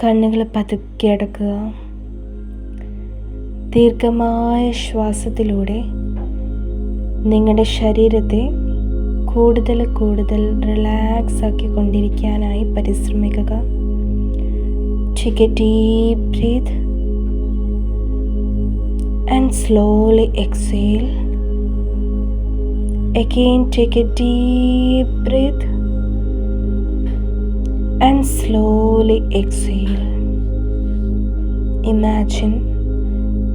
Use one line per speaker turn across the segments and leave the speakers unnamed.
കണ്ണുകൾ പതുക്കെ അടക്കുക. ദീർഘമായ ശ്വാസത്തിലൂടെ നിങ്ങളുടെ ശരീരത്തെ കൂടുതൽ കൂടുതൽ റിലാക്സ് ആക്കിക്കൊണ്ടിരിക്കാനായി പരിശ്രമിക്കുക. Take a deep breath and slowly exhale. Again take a deep breath and slowly exhale. Imagine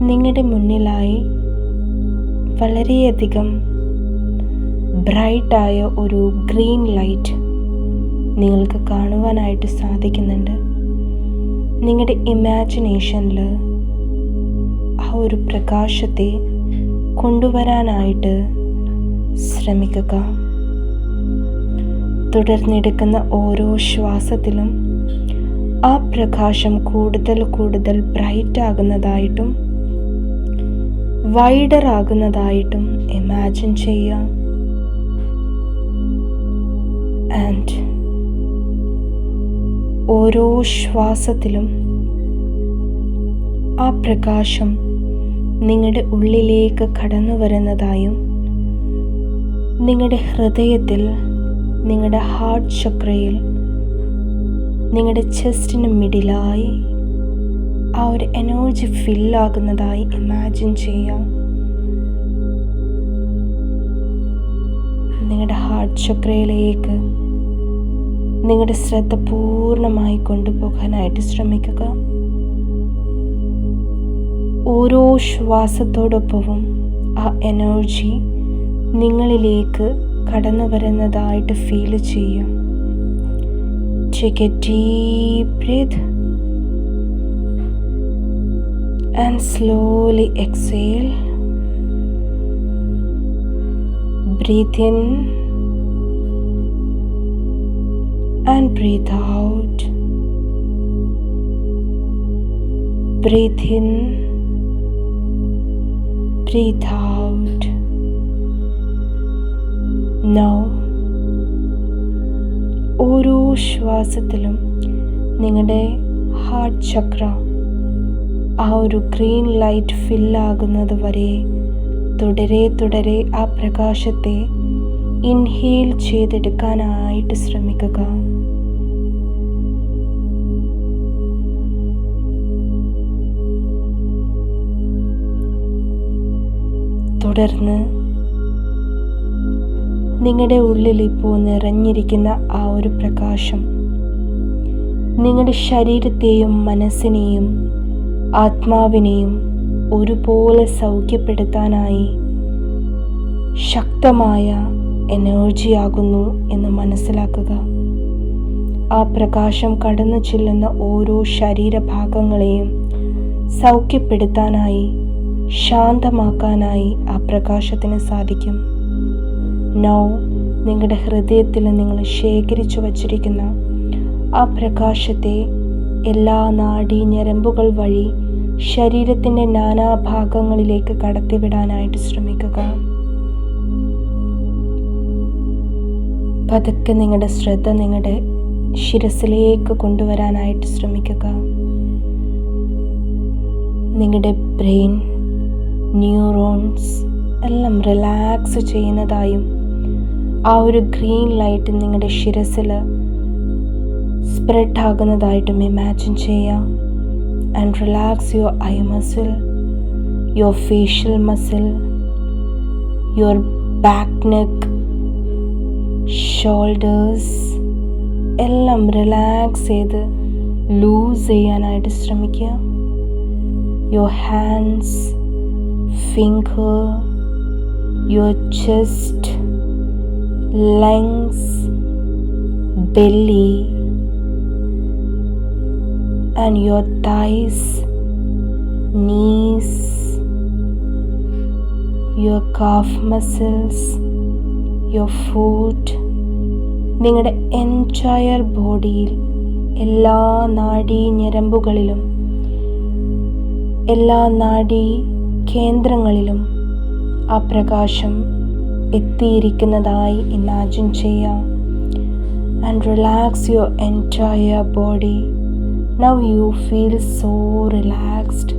നിങ്ങളുടെ മുന്നിലായി വളരെയധികം ബ്രൈറ്റായ ഒരു ഗ്രീൻ ലൈറ്റ് നിങ്ങൾക്ക് കാണുവാനായിട്ട് സാധിക്കുന്നുണ്ട്. നിങ്ങളുടെ ഇമാജിനേഷനിൽ ആ ഒരു പ്രകാശത്തെ കൊണ്ടുവരാനായിട്ട് ശ്രമിക്കുക. തുടർന്നെടുക്കുന്ന ഓരോ ശ്വാസത്തിലും ആ പ്രകാശം കൂടുതൽ കൂടുതൽ ബ്രൈറ്റ് ആകുന്നതായിട്ടും വൈഡർ ആകുന്നതായിട്ടും ഇമാജിൻ ചെയ്യുക. ആൻഡ് ഓരോ ശ്വാസത്തിലും ആ പ്രകാശം നിങ്ങളുടെ ഉള്ളിലേക്ക് കടന്നു വരുന്നതായും നിങ്ങളുടെ ഹൃദയത്തിൽ, നിങ്ങളുടെ ഹാർട്ട് ചക്രയിൽ, നിങ്ങളുടെ ചെസ്റ്റിന് മിഡിലായി ആ ഒരു എനർജി ഫില്ലാകുന്നതായി ഇമാജിൻ ചെയ്യാം. നിങ്ങളുടെ ഹാർട്ട് ചക്രയിലേക്ക് നിങ്ങളുടെ ശ്രദ്ധ പൂർണ്ണമായി കൊണ്ടുപോകാനായിട്ട് ശ്രമിക്കുക. ഓരോ ശ്വാസത്തോടൊപ്പവും ആ എനർജി നിങ്ങളിലേക്ക് കടന്നു വരുന്നതായിട്ട് ഫീൽ ചെയ്യാം. Take a deep breath and slowly exhale. Breathe in and breathe out. Breathe in, breathe out. Now ഓരോ ശ്വാസത്തിലും നിങ്ങളുടെ ഹാർട്ട് ചക്ര ആ ഒരു ഗ്രീൻ ലൈറ്റ് ഫില്ലാകുന്നത് വരെ തുടരെ ആ പ്രകാശത്തെ ഇൻഹേൽ ചെയ്തെടുക്കാനായിട്ട് ശ്രമിക്കുക. തുടർന്ന് നിങ്ങളുടെ ഉള്ളിൽ ഇപ്പോൾ നിറഞ്ഞിരിക്കുന്ന ആ ഒരു പ്രകാശം നിങ്ങളുടെ ശരീരത്തെയും മനസ്സിനെയും ആത്മാവിനെയും ഒരുപോലെ സൗഖ്യപ്പെടുത്താനായി ശക്തമായ എനർജിയാകുന്നു എന്ന് മനസ്സിലാക്കുക. ആ പ്രകാശം കടന്നു ചെല്ലുന്ന ഓരോ ശരീരഭാഗങ്ങളെയും സൗഖ്യപ്പെടുത്താനായി, ശാന്തമാക്കാനായി ആ പ്രകാശത്തിന് സാധിക്കും. നൗ നിങ്ങളുടെ ഹൃദയത്തിൽ നിങ്ങൾ ശേഖരിച്ചു വച്ചിരിക്കുന്ന ആ പ്രകാശത്തെ എല്ലാ നാഡീ ഞരമ്പുകൾ വഴി ശരീരത്തിൻ്റെ നാനാഭാഗങ്ങളിലേക്ക് കടത്തിവിടാനായിട്ട് ശ്രമിക്കുക. പതുക്കെ നിങ്ങളുടെ ശ്രദ്ധ നിങ്ങളുടെ ശിരസിലേക്ക് കൊണ്ടുവരാനായിട്ട് ശ്രമിക്കുക. നിങ്ങളുടെ ബ്രെയിൻ, ന്യൂറോൺസ് എല്ലാം റിലാക്സ് ചെയ്യുന്നതായും ആ ഒരു ഗ്രീൻ ലൈറ്റ് നിങ്ങളുടെ ശിരസിൽ സ്പ്രെഡ് ആകുന്നതായിട്ടും ഇമാജിൻ ചെയ്യാം. And relax your I muscle, your facial muscle, your back neck, shoulders എല്ലാം റിലാക്സ് ചെയ്ത് ലൂസ് ചെയ്യാനായിട്ട് ശ്രമിക്കുക. Your hands, finger, your chest, lungs, belly, and your thighs, knees, your calf muscles, your foot. നിങ്ങളുടെ entire ബോഡിയിൽ എല്ലാ നാഡീ ഞരമ്പുകളിലും എല്ലാ നാഡീ കേന്ദ്രങ്ങളിലും ആ പ്രകാശം എത്തിയിരിക്കുന്നതായി ഇമാജിൻ ചെയ്യാം. And relax your entire body Now you feel so relaxed.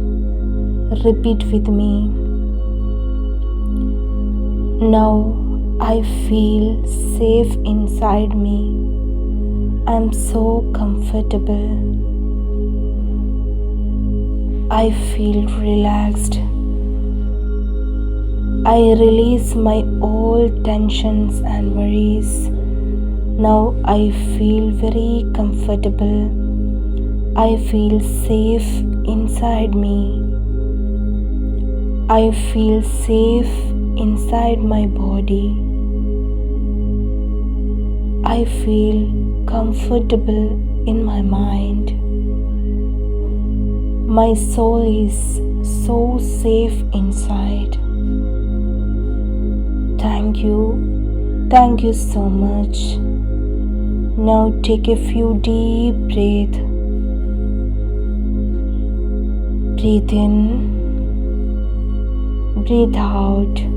Repeat with me. Now I feel safe inside me. I'm so comfortable. I feel relaxed. I release my old tensions and worries. Now I feel very comfortable. I feel safe inside me. I feel safe inside my body. I feel comfortable in my mind. My soul is so safe inside. Thank you. Thank you so much. Now take a few deep breaths. Breathe in, breathe out.